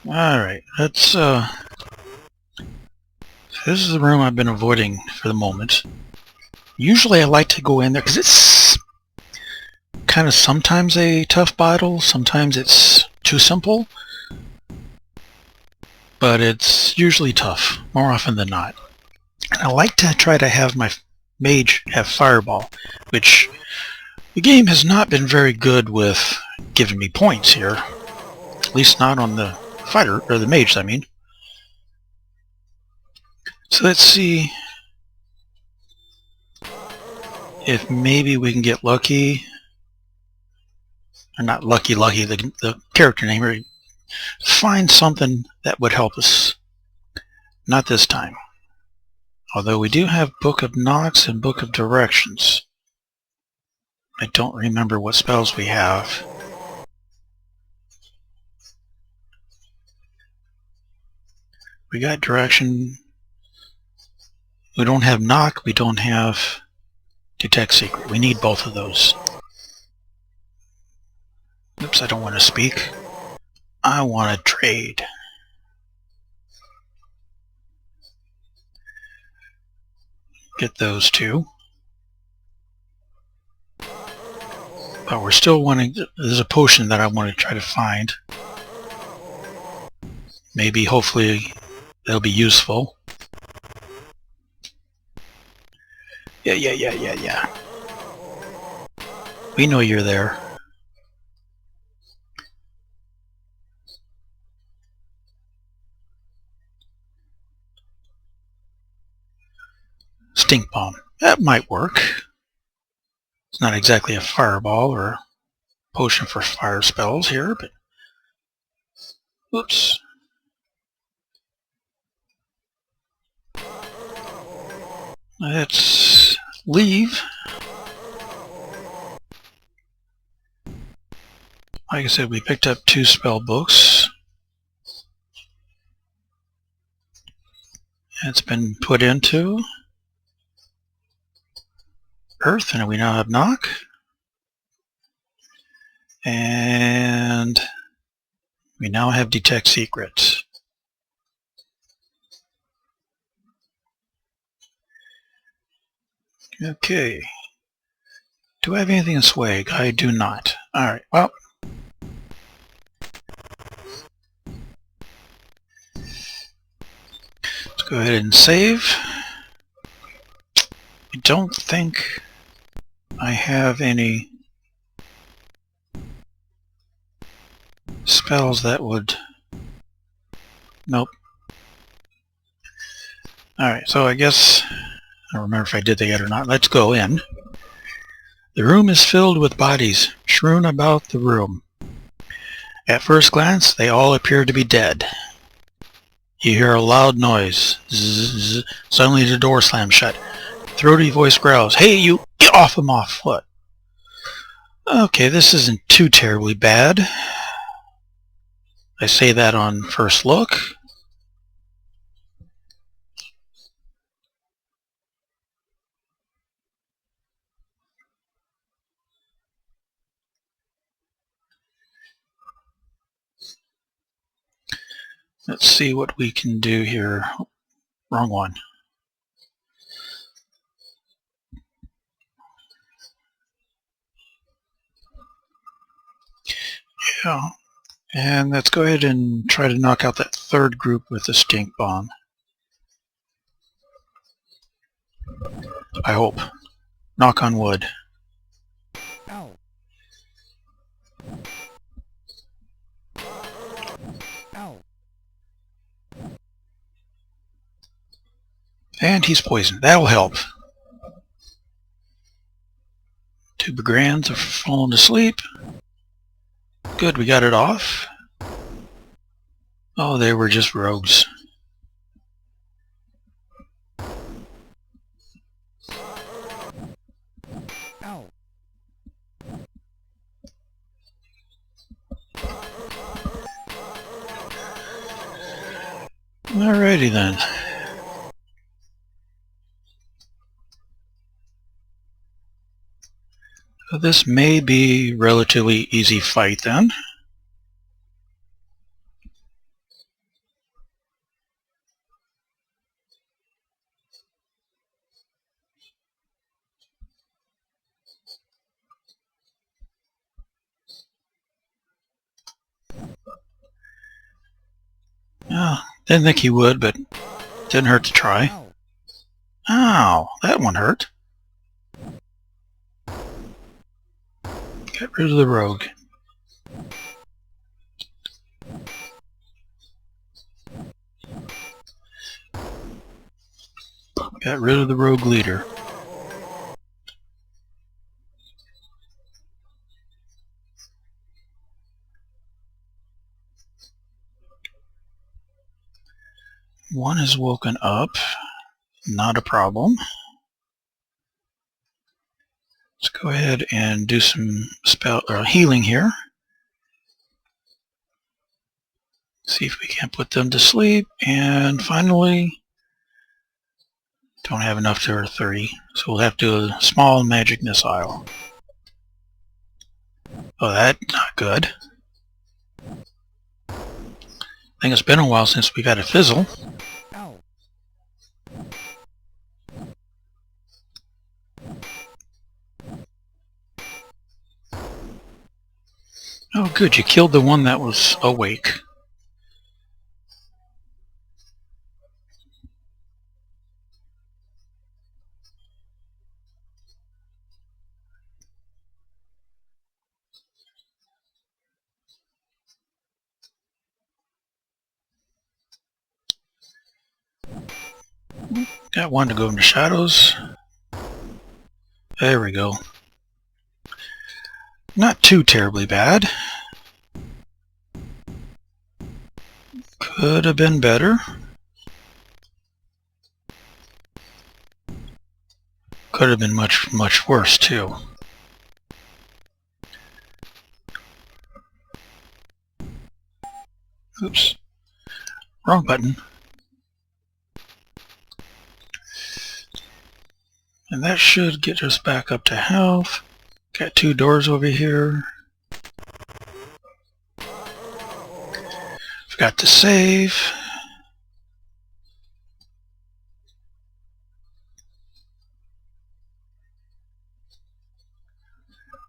Alright, let's this is the room I've been avoiding for the moment. Usually I like to go in there because it's kind of sometimes a tough battle, sometimes it's too simple, but it's usually tough, more often than not. And I like to try to have my mage have fireball, which the game has not been very good with giving me points here. At least not on the fighter, or the mage, I mean. So let's see if maybe we can get lucky. Or not lucky, the character name. Or find something that would help us. Not this time. Although we do have Book of Knocks and Book of Directions. I don't remember what spells we have. We got Direction. We don't have Knock. We don't have Detect Secret. We need both of those. Oops, I don't want to speak. I want to trade. Get those two. But we're still wanting... There's a potion that I want to try to find. Maybe, hopefully, they'll be useful. Yeah. We know you're there. Stink Bomb. That might work. It's not exactly a fireball or a potion for fire spells here, but... Oops. Let's leave. Like I said, we picked up 2 spell books. It's been put into Earth, and we now have Knock. And we now have Detect Secrets. Okay. Do I have anything in Swag? I do not. Alright, well. Let's go ahead and save. I don't think I have any spells that would... Nope. Alright, so I guess... I don't remember if I did that yet or not. Let's go in. The room is filled with bodies strewn about the room. At first glance, they all appear to be dead. You hear a loud noise. Zzz. Suddenly the door slams shut. Throaty voice growls, "Hey, you! Get off of my foot!" Okay, this isn't too terribly bad. I say that on first look. Let's see what we can do here. Wrong one. Yeah. And let's go ahead and try to knock out that third group with the Stink Bomb. I hope. Knock on wood. Ow. Ow. And he's poisoned. That'll help. 2 Begrands have fallen asleep. Good, we got it off. Oh, they were just rogues. Ow. Alrighty then. So this may be a relatively easy fight then. Didn't think he would, but didn't hurt to try. Ow. Ow, that one hurt. Get rid of the rogue. Got rid of the rogue leader. One has woken up. Not a problem. Let's go ahead and do some healing here. See if we can't put them to sleep. And finally, don't have enough to 30, so we'll have to do a small magic missile. Oh, that's not good. I think it's been a while since we've had a fizzle. Ow. Oh good, you killed the one that was awake. Got one to go into shadows. There we go. Not too terribly bad. Could have been better. Could have been much, much worse too. Oops. Wrong button. And that should get us back up to health. Got 2 doors over here. Forgot to save.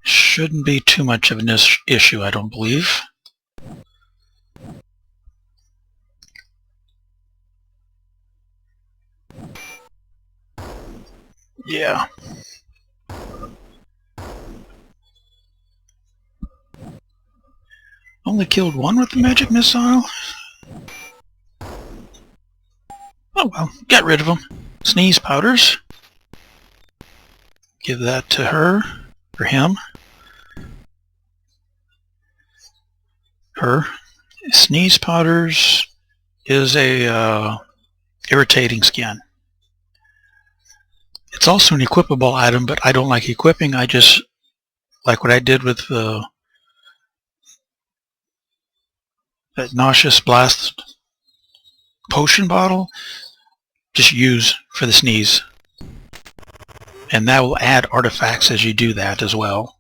Shouldn't be too much of an issue, I don't believe. Yeah. Only killed one with the magic missile? Oh well, got rid of them. Sneeze powders. Give that to her, or him. Her. Sneeze powders is a irritating skin. It's also an equipable item, but I don't like equipping. I just, like what I did with that nauseous blast potion bottle, just use for the sneeze. And that will add artifacts as you do that as well.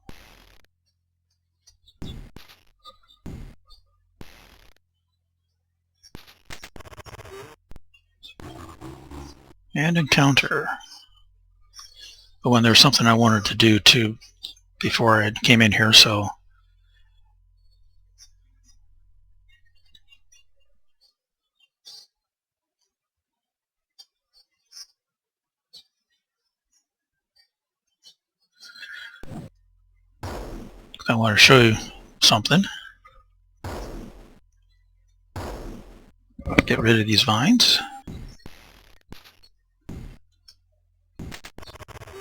And encounter. But when there's something I wanted to do too before I came in here, so I want to show you something. Get rid of these vines.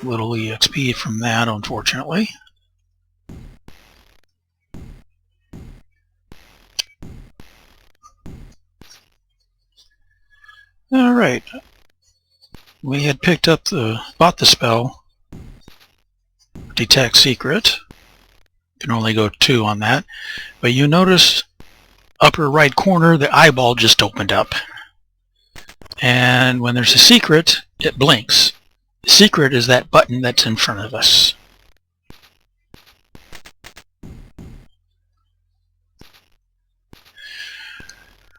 Little EXP from that, unfortunately. Alright. We had bought the spell, Detect Secret. Can only go 2 on that. But you notice upper right corner, the eyeball just opened up. And when there's a secret, it blinks. The secret is that button that's in front of us.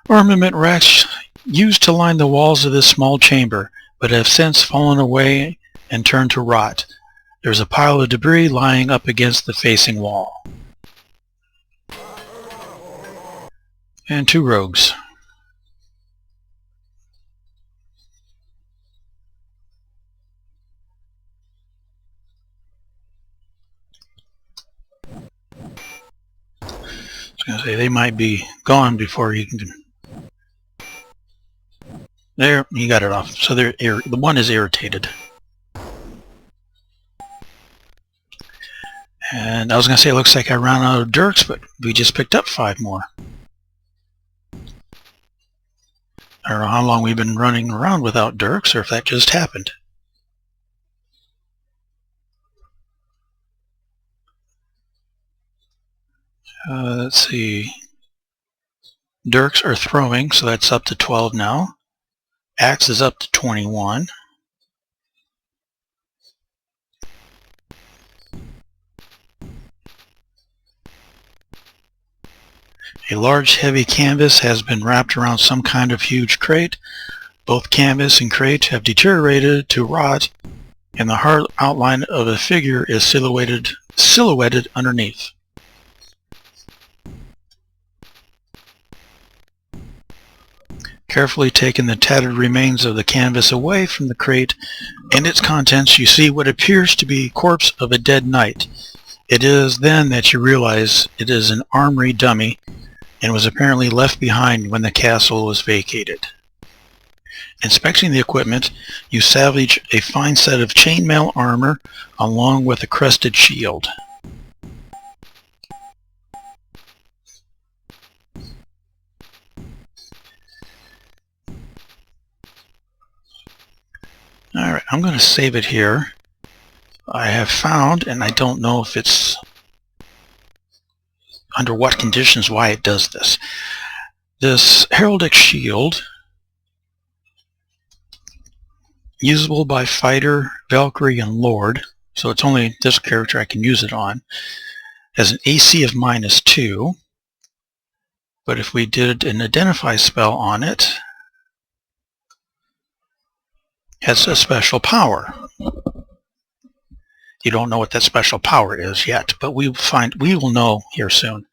Armament racks used to line the walls of this small chamber, but have since fallen away and turned to rot. There's a pile of debris lying up against the facing wall. And 2 rogues. they might be gone before you can... There, you got it off. So the one is irritated. And I was going to say it looks like I ran out of dirks, but we just picked up 5 more. I don't know how long we've been running around without dirks, or if that just happened. Let's see. Dirks are throwing, so that's up to 12 now. Axe is up to 21. A large heavy canvas has been wrapped around some kind of huge crate. Both canvas and crate have deteriorated to rot, and the hard outline of a figure is silhouetted underneath. Carefully taking the tattered remains of the canvas away from the crate and its contents, you see what appears to be the corpse of a dead knight. It is then that you realize it is an armory dummy and was apparently left behind when the castle was vacated. Inspecting the equipment, you salvage a fine set of chainmail armor along with a crested shield. Alright, I'm going to save it here. I have found, and I don't know if it's under what conditions why it does this. This heraldic shield, usable by fighter, Valkyrie, and Lord, so it's only this character I can use it on, has an AC of -2, but if we did an identify spell on it, has a special power. You don't know what that special power is yet, but we will know here soon.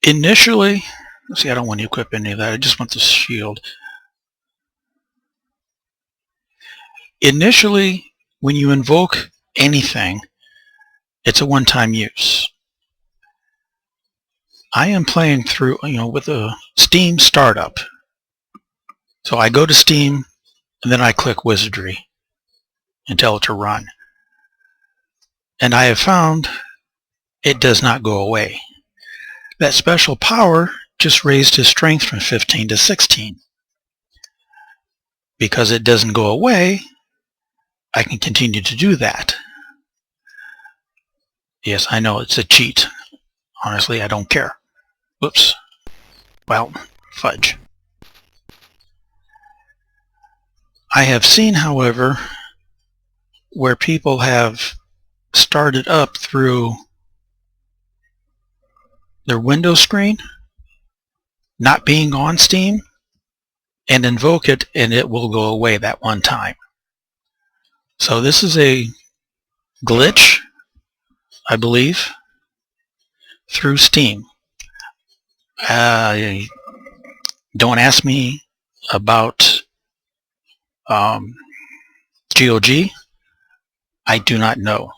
Initially, see, I don't want to equip any of that. I just want the shield. Initially, when you invoke anything, it's a one-time use. I am playing through, with a Steam startup. So I go to Steam, and then I click Wizardry and tell it to run. And I have found it does not go away. That special power just raised his strength from 15 to 16. Because it doesn't go away, I can continue to do that. Yes, I know it's a cheat. Honestly, I don't care. Whoops. Well, fudge. I have seen, however, where people have started up through their window screen, not being on Steam, and invoke it, and it will go away that one time. So this is a glitch, I believe, through Steam. Don't ask me about GOG. I do not know.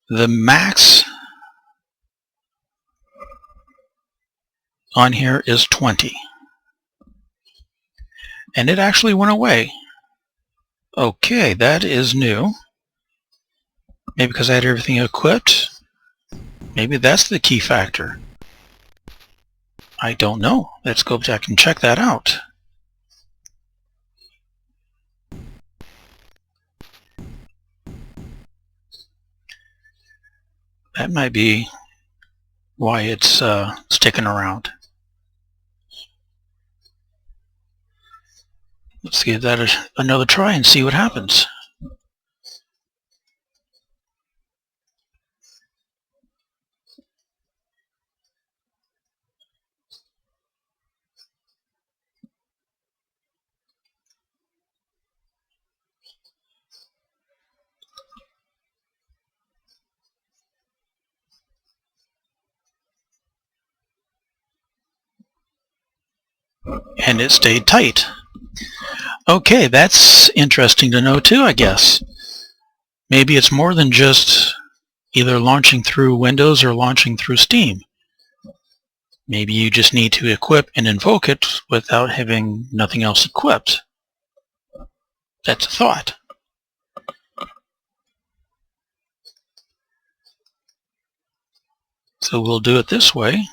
The max on here is 20. And it actually went away. Okay, that is new. Maybe because I had everything equipped. Maybe that's the key factor. I don't know. Let's go back and check that out. That might be why it's sticking around. Let's give that another try and see what happens. And it stayed tight. Okay, that's interesting to know too, I guess. Maybe it's more than just either launching through Windows or launching through Steam. Maybe you just need to equip and invoke it without having nothing else equipped. That's a thought. So we'll do it this way.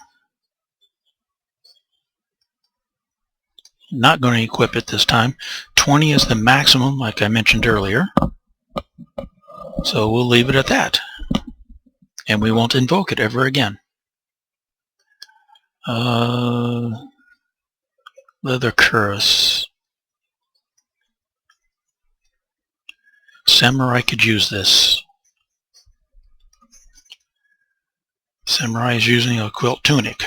Not going to equip it this time. 20 is the maximum, like I mentioned earlier. So we'll leave it at that. And we won't invoke it ever again. Leather cuirass. Samurai could use this. Samurai is using a quilt tunic.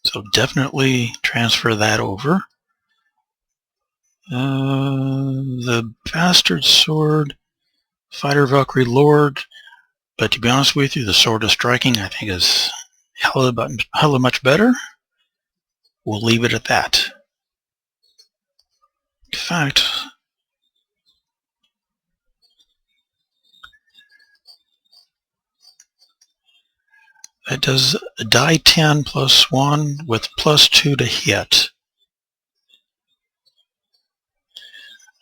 So definitely transfer that over. The Bastard Sword, Fighter Valkyrie Lord, but to be honest with you, the Sword of Striking I think is hella much better. We'll leave it at that. In fact, that does die 10 plus 1 with plus 2 to hit.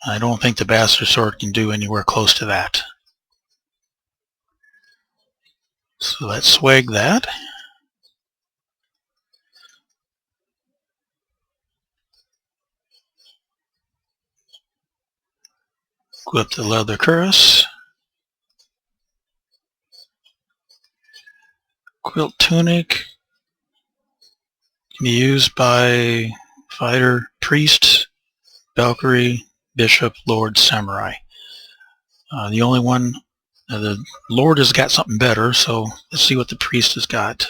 I don't think the Bastard Sword can do anywhere close to that. So let's swag that. Equip the leather cuirass. Quilt tunic can be used by fighter, priest, Valkyrie, bishop, lord, samurai. The only one, the lord has got something better, so let's see what the priest has got.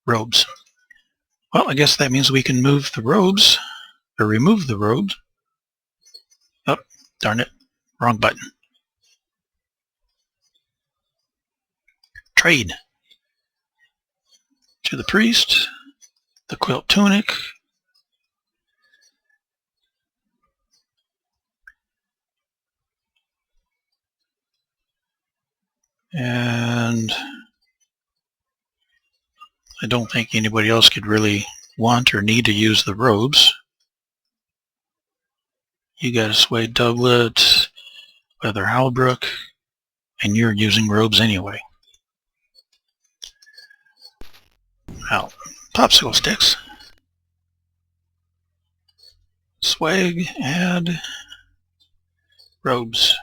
Robes. Well, I guess that means we can move the robes, or remove the robes. Oh, darn it, wrong button. Trade. To the priest, the quilt tunic, and I don't think anybody else could really want or need to use the robes. You got a suede doublet, leather halbrook, and you're using robes anyway. Now, popsicle sticks. Swag, add, robes.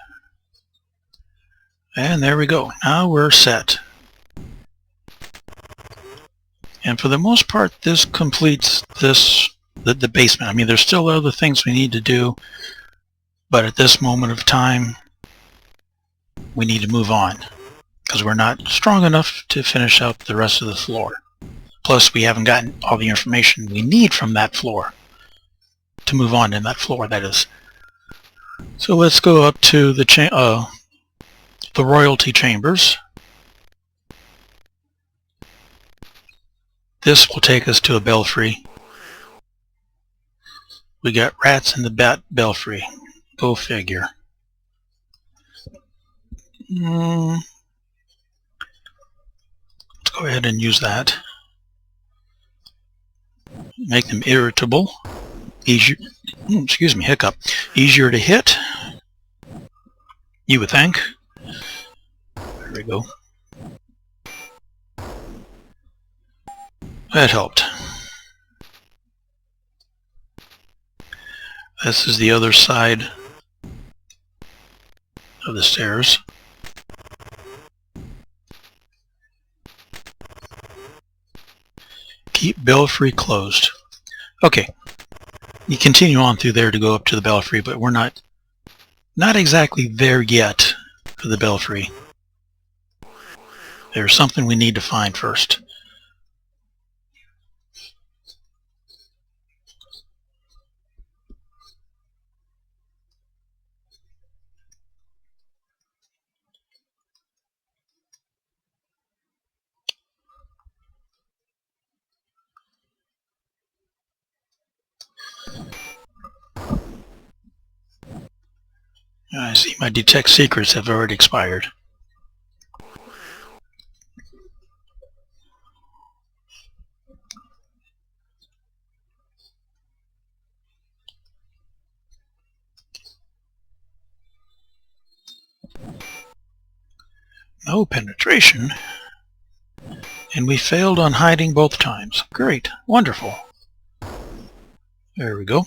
And there we go. Now we're set. And for the most part, this completes the basement. I mean, there's still other things we need to do, but at this moment of time, we need to move on because we're not strong enough to finish out the rest of the floor. Plus, we haven't gotten all the information we need from that floor to move on in that floor, that is. So let's go up to the royalty chambers. This will take us to a belfry. We got rats in the belfry. Go figure. Let's go ahead and use that. Make them irritable. Easier, excuse me, hiccup. Easier to hit, you would think. There we go. That helped. This is the other side of the stairs. Keep belfry closed. Okay. You continue on through there to go up to the belfry, but we're not exactly there yet for the belfry. There's something we need to find first. I see my detect secrets have already expired. No penetration. And we failed on hiding both times. Great. Wonderful. There we go.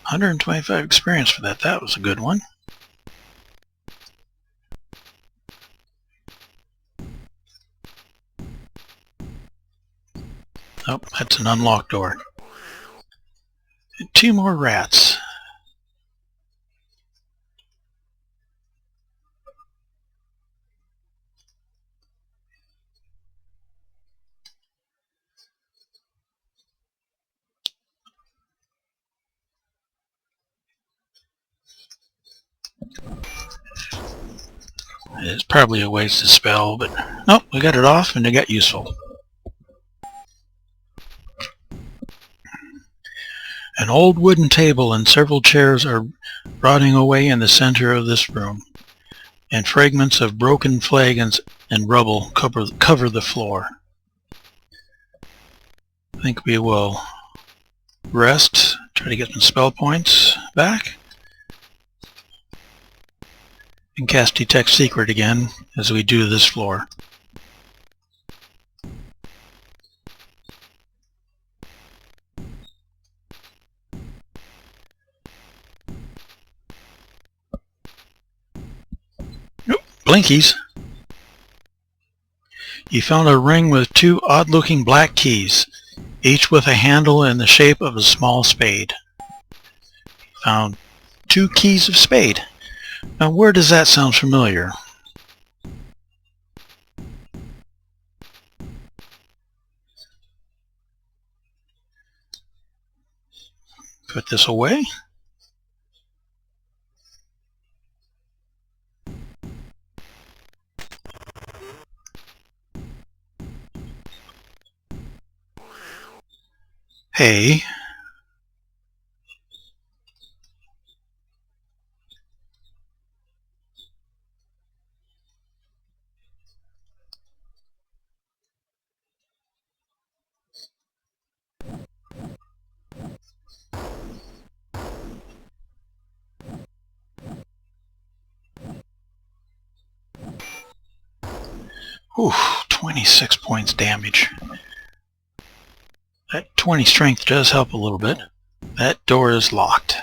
125 experience for that. That was a good one. Oh, that's an unlocked door. And 2 more rats. It's probably a wasted spell, but nope, we got it off and it got useful. An old wooden table and several chairs are rotting away in the center of this room, and fragments of broken flagons and rubble cover the floor. I think we will rest, try to get some spell points back, and cast Detect Secret again as we do this floor. Nope, blinkies. You found a ring with 2 odd-looking black keys, each with a handle in the shape of a small spade. Found 2 keys of spade. Now where does that sound familiar? Put this away. Hey. Ooh, 26 points damage. That 20 strength does help a little bit. That door is locked.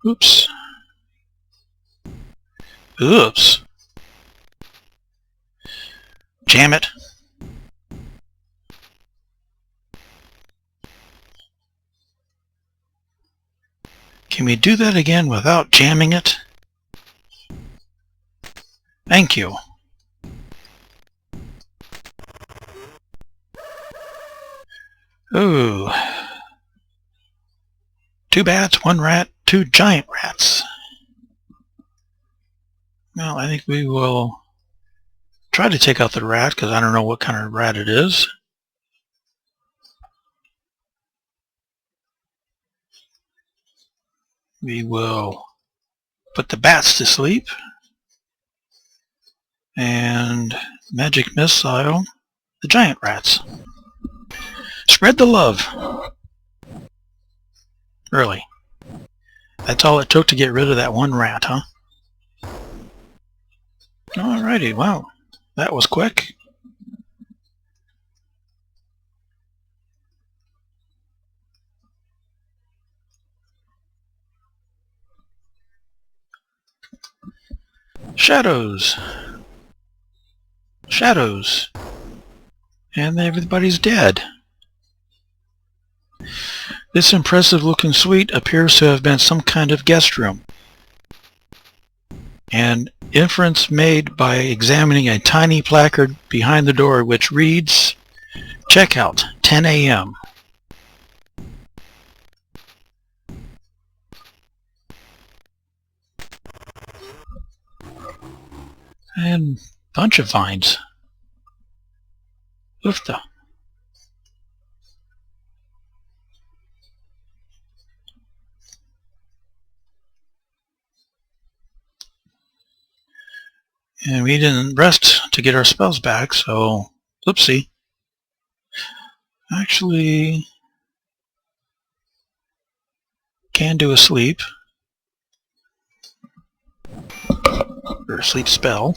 Oops. Oops. Jam it. Can we do that again without jamming it? Thank you. Ooh. 2 bats, 1 rat, 2 giant rats. Well, I think we will try to take out the rat because I don't know what kind of rat it is. We will put the bats to sleep and magic missile the giant rats. Spread the love. Really. That's all it took to get rid of that 1 rat, huh? Alrighty, wow. That was quick. Shadows. Shadows. And everybody's dead. This impressive looking suite appears to have been some kind of guest room. An inference made by examining a tiny placard behind the door which reads, "Checkout, 10 a.m. And bunch of vines. Oofta. And we didn't rest to get our spells back, so oopsie. Actually, can do a sleep. Or a sleep spell.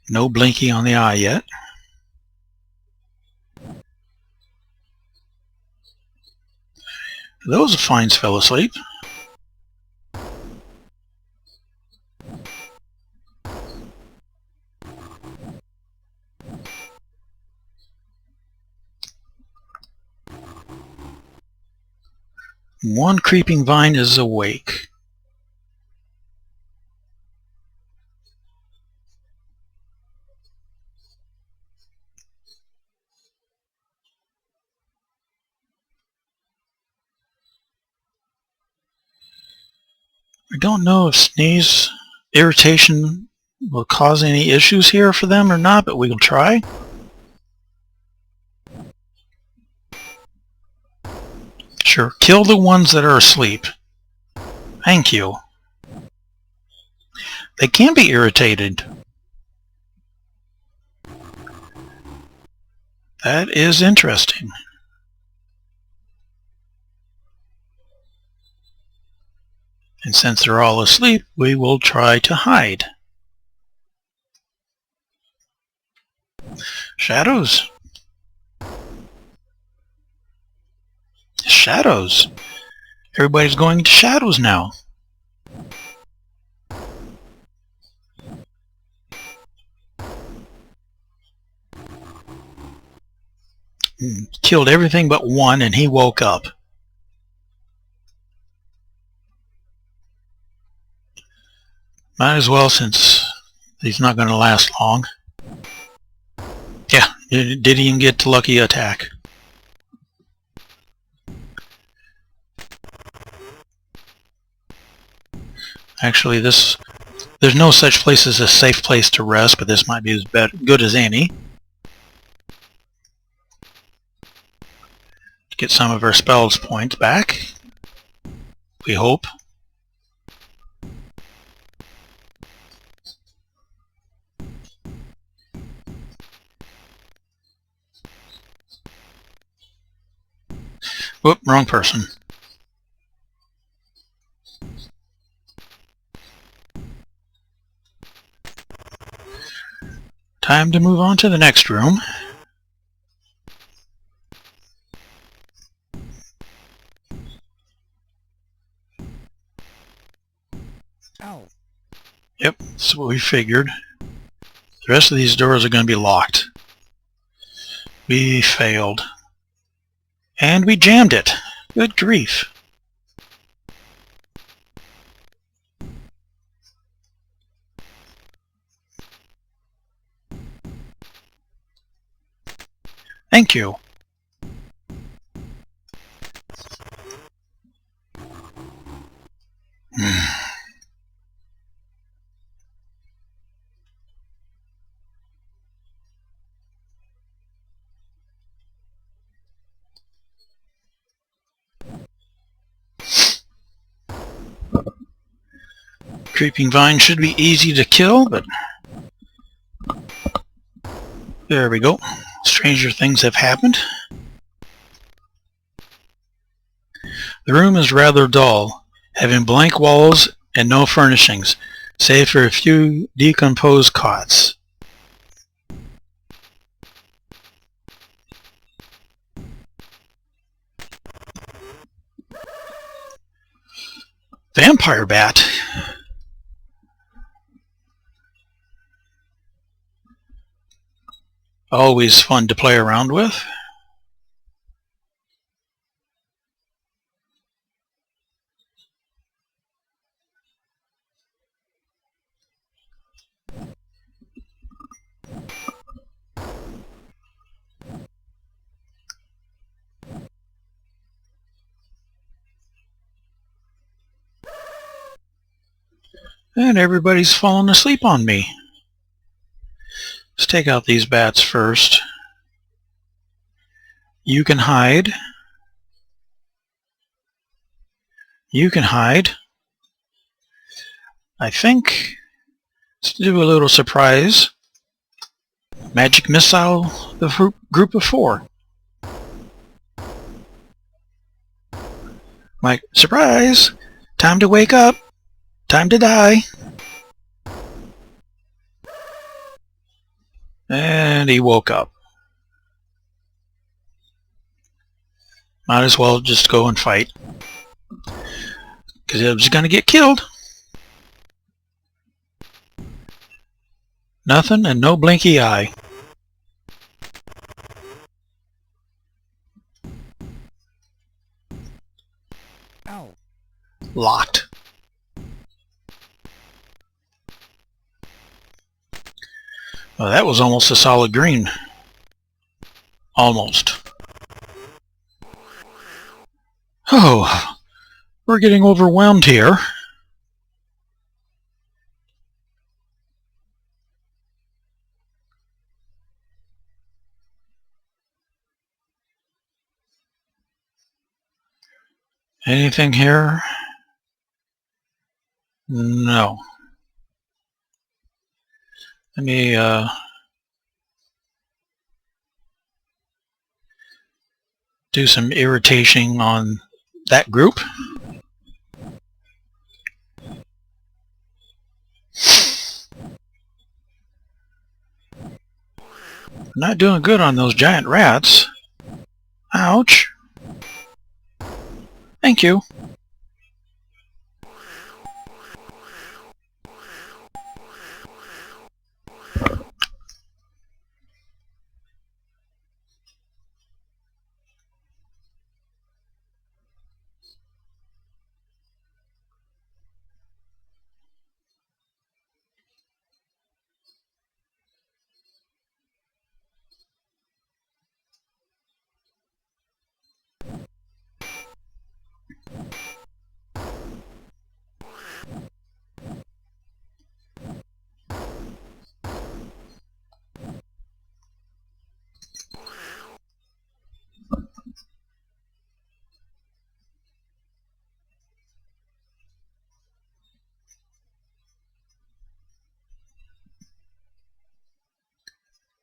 No blinky on the eye yet. Those fines fell asleep. One creeping vine is awake. I don't know if sneeze irritation will cause any issues here for them or not, but we'll try. Sure, kill the ones that are asleep. Thank you. They can be irritated. That is interesting. And since they're all asleep, we will try to hide. Shadows. Shadows. Everybody's going to shadows now. Killed everything but one, and he woke up. Might as well, since he's not going to last long. Yeah, didn't even get to lucky attack. Actually, there's no such place as a safe place to rest, but this might be as good as any. To get some of our spells points back, we hope. Whoop, wrong person. Time to move on to the next room. Ow. Yep, that's what we figured. The rest of these doors are going to be locked. We failed. And we jammed it. Good grief. Thank you. Creeping vine should be easy to kill, but there we go. Stranger things have happened. The room is rather dull, having blank walls and no furnishings, save for a few decomposed cots. Vampire bat. Always fun to play around with. And everybody's fallen asleep on me. Let's take out these bats first. You can hide. You can hide. I think let's do a little surprise. Magic missile the group of 4. Like, surprise! Time to wake up! Time to die! And he woke up. Might as well just go and fight. Because he was going to get killed. Nothing and no blinky eye. Out. Locked. Well, that was almost a solid green. Almost. Oh, we're getting overwhelmed here. Anything here? No. Let me do some irritation on that group. Not doing good on those giant rats. Ouch. Thank you.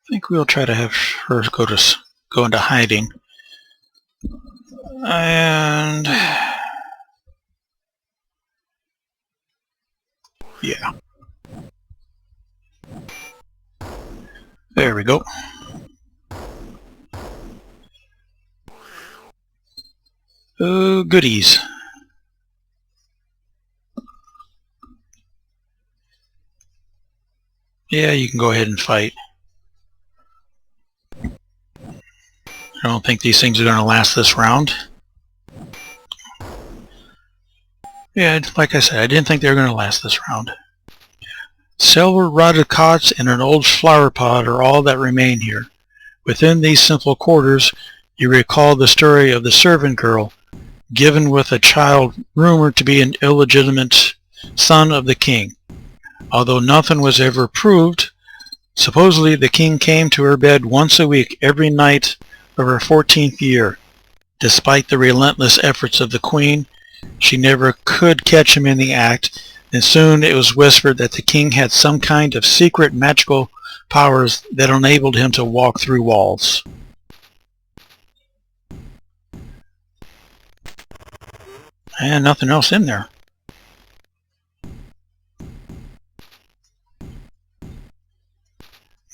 I think we'll try to have her go into hiding. And yeah. There we go. Oh, goodies. Yeah, you can go ahead and fight. I don't think these things are going to last this round. Yeah, like I said, I didn't think they were going to last this round. Silver rotted cots and an old flower pot are all that remain here. Within these simple quarters, you recall the story of the servant girl, given with a child rumored to be an illegitimate son of the king. Although nothing was ever proved, supposedly the king came to her bed once a week every night of her 14th year. Despite the relentless efforts of the queen, she never could catch him in the act, and soon it was whispered that the king had some kind of secret magical powers that enabled him to walk through walls. And nothing else in there.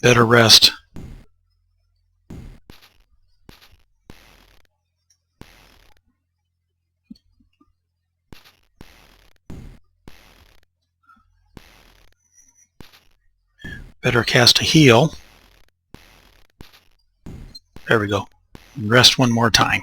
Better rest. Better cast a heal. There we go. Rest one more time.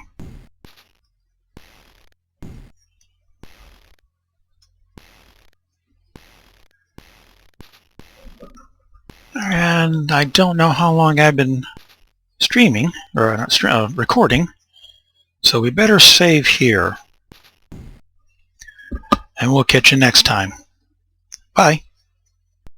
And I don't know how long I've been streaming, or recording, so we better save here. And we'll catch you next time. Bye.